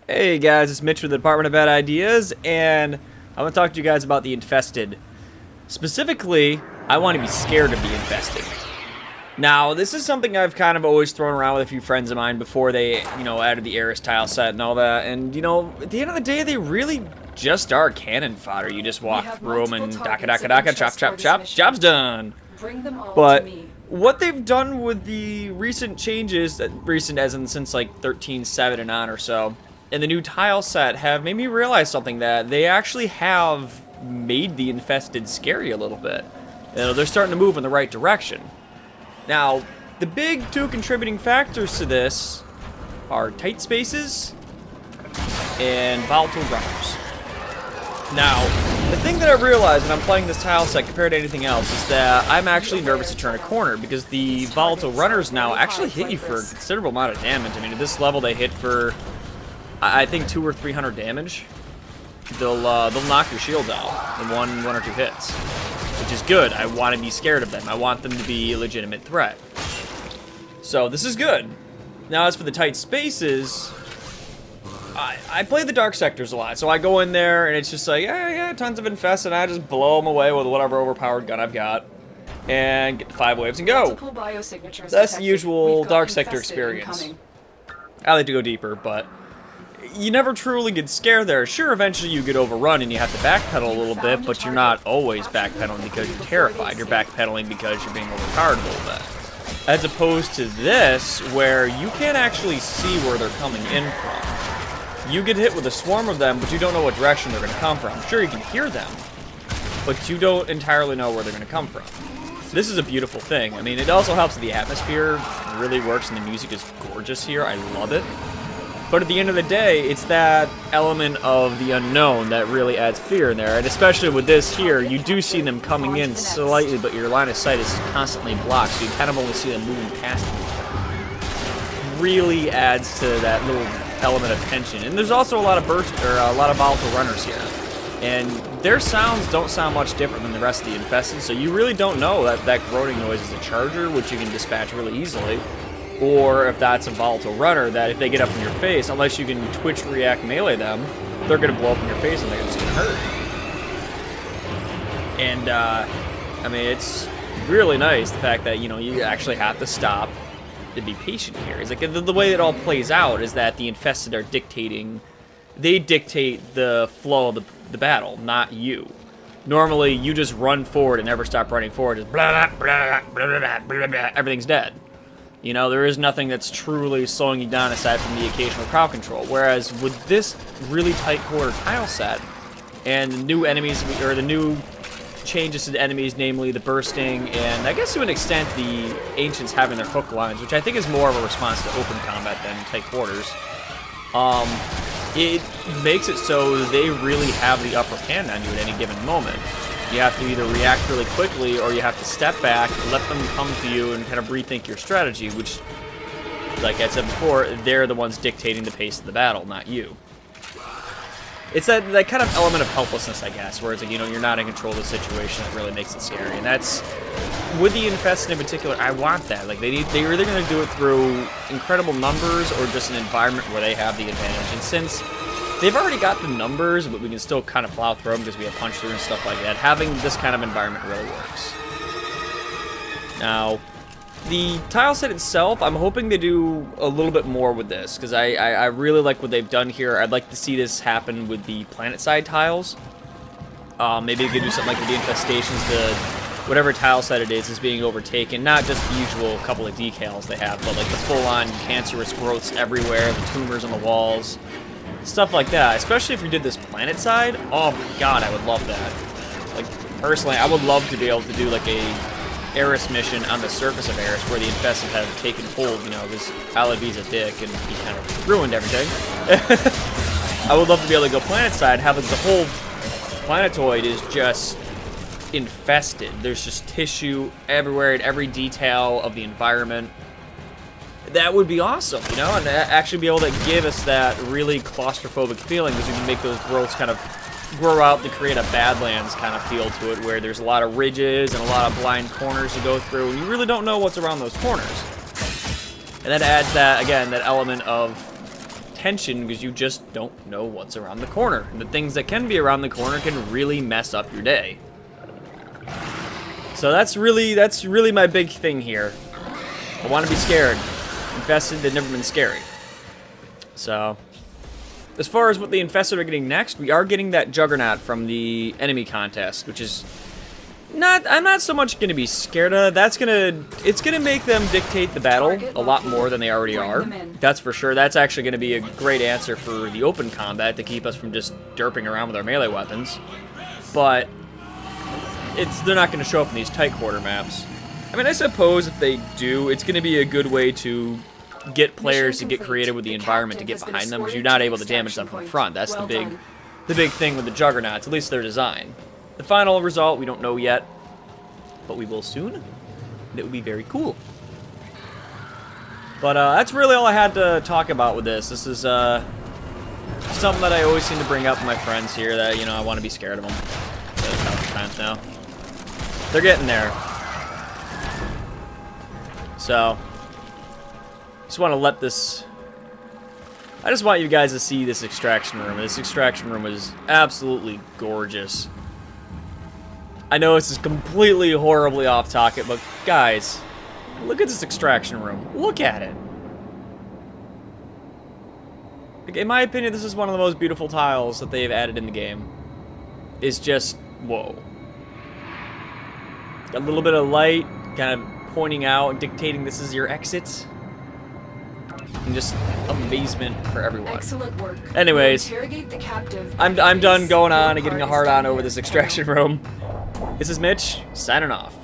Hey guys, it's Mitch with the Department of Bad Ideas, and I want to talk to you guys about the Infested. Specifically, I want to be scared of the Infested. Now, this is something I've kind of always thrown around with a few friends of mine before they, added the Eris tile set and all that, and, at the end of the day, they really just are cannon fodder. You just walk through them and daka, chop, chop, chop, job's done. Bring them all But to me. what they've done with the recent changes, recent as in since like 13.7 and on or so, and the new tile set have made me realize something, that they actually have made the Infested scary a little bit. They're starting to move in the right direction. Now, the big two contributing factors to this are tight spaces and volatile runners. Now, the thing that I've realized when I'm playing this tile set compared to anything else is that I'm actually nervous to turn a corner, because the volatile runners now actually hit you for a considerable amount of damage. I mean, at this level they hit for, I think, 200 or 300 damage. They'll knock your shield out in one or two hits, which is good. I want to be scared of them. I want them to be a legitimate threat. So this is good. Now, as for the tight spaces, I play the dark sectors a lot, so I go in there and it's just like, yeah, tons of infest, and I just blow them away with whatever overpowered gun I've got, and get the 5 waves and go. That's the usual dark sector experience. I like to go deeper, but you never truly get scared there. Sure, eventually you get overrun and you have to backpedal a little bit, but you're not always backpedaling because you're terrified. You're backpedaling because you're being overpowered a little bit. As opposed to this, where you can't actually see where they're coming in from. You get hit with a swarm of them, but you don't know what direction they're going to come from. Sure, you can hear them, but you don't entirely know where they're going to come from. This is a beautiful thing. I mean, it also helps that the atmosphere really works and the music is gorgeous here. I love it. But at the end of the day, it's that element of the unknown that really adds fear in there. And especially with this here, you do see them coming in slightly, but your line of sight is constantly blocked, so you kind of only see them moving past you. Really adds to that little element of tension. And there's also a lot of a lot of volatile runners here, and their sounds don't sound much different than the rest of the Infested, so you really don't know that groaning noise is a charger, which you can dispatch really easily, or if that's a volatile runner that if they get up in your face, unless you can twitch react melee them, they're going to blow up in your face and they're just going to hurt. And I mean, it's really nice the fact that you actually have to stop to be patient here. It's like the way it all plays out is that the Infested are they dictate the flow of the battle, not you. Normally, you just run forward and never stop running forward. Just blah, blah, blah, blah, blah, blah, blah, everything's dead. There is nothing that's truly slowing you down aside from the occasional crowd control. Whereas with this really tight quarter tile set and the new enemies, or the new changes to the enemies, namely the bursting, and I guess to an extent the ancients having their hook lines, which I think is more of a response to open combat than tight quarters. It makes it so they really have the upper hand on you at any given moment. You have to either react really quickly, or you have to step back, let them come to you, and kind of rethink your strategy, which, like I said before, they're the ones dictating the pace of the battle, not you. It's that kind of element of helplessness, I guess, where it's like, you're not in control of the situation that really makes it scary. And that's, with the Infested in particular, I want that. Like, they're either going to do it through incredible numbers or just an environment where they have the advantage. And since they've already got the numbers, but we can still kind of plow through them because we have punch through and stuff like that, having this kind of environment really works. Now, the tile set itself, I'm hoping they do a little bit more with this, because I really like what they've done here. I'd like to see this happen with the planet side tiles. Maybe they could do something like with the infestations, whatever tile set it is being overtaken. Not just the usual couple of decals they have, but like the full-on cancerous growths everywhere, the tumors on the walls, stuff like that. Especially if we did this planet side. Oh my god, I would love that. Like, personally, I would love to be able to do like a Eris mission on the surface of Eris where the Infested have taken hold, because Alavi's a dick and he kind of ruined everything. I would love to be able to go planet side, have like the whole planetoid is just infested. There's just tissue everywhere in every detail of the environment. That would be awesome, and actually be able to give us that really claustrophobic feeling, because we can make those growths kind of grow out to create a Badlands kind of feel to it, where there's a lot of ridges and a lot of blind corners to go through, and you really don't know what's around those corners. And that adds that, again, that element of attention because you just don't know what's around the corner. And the things that can be around the corner can really mess up your day. So that's really my big thing here. I want to be scared. Infested, they've never been scary. So, as far as what the Infested are getting next, we are getting that Juggernaut from the enemy contest, which is I'm not so much going to be scared of. It's going to make them dictate the battle a lot more than they already are. That's for sure. That's actually going to be a great answer for the open combat to keep us from just derping around with our melee weapons. But they're not going to show up in these tight quarter maps. I mean, I suppose if they do, it's going to be a good way to get players to get creative with the environment to get behind them, because you're not able to damage them from front. That's the big thing with the Juggernauts, at least their design. The final result, we don't know yet, but we will soon. And it will be very cool. But that's really all I had to talk about with this. This is something that I always seem to bring up with my friends here, that, you know, I want to be scared of them. So a couple times now. They're getting there. So, just want to let this... I just want you guys to see this extraction room. This extraction room is absolutely gorgeous. I know this is completely horribly off topic, but guys, look at this extraction room. Look at it. Like, in my opinion, this is one of the most beautiful tiles that they've added in the game. It's just, whoa. Got a little bit of light, kind of pointing out and dictating this is your exit. And just amazement for everyone. Excellent work. Anyways, The captive I'm done going on and getting a hard on over this extraction room. This is Mitch, signing off.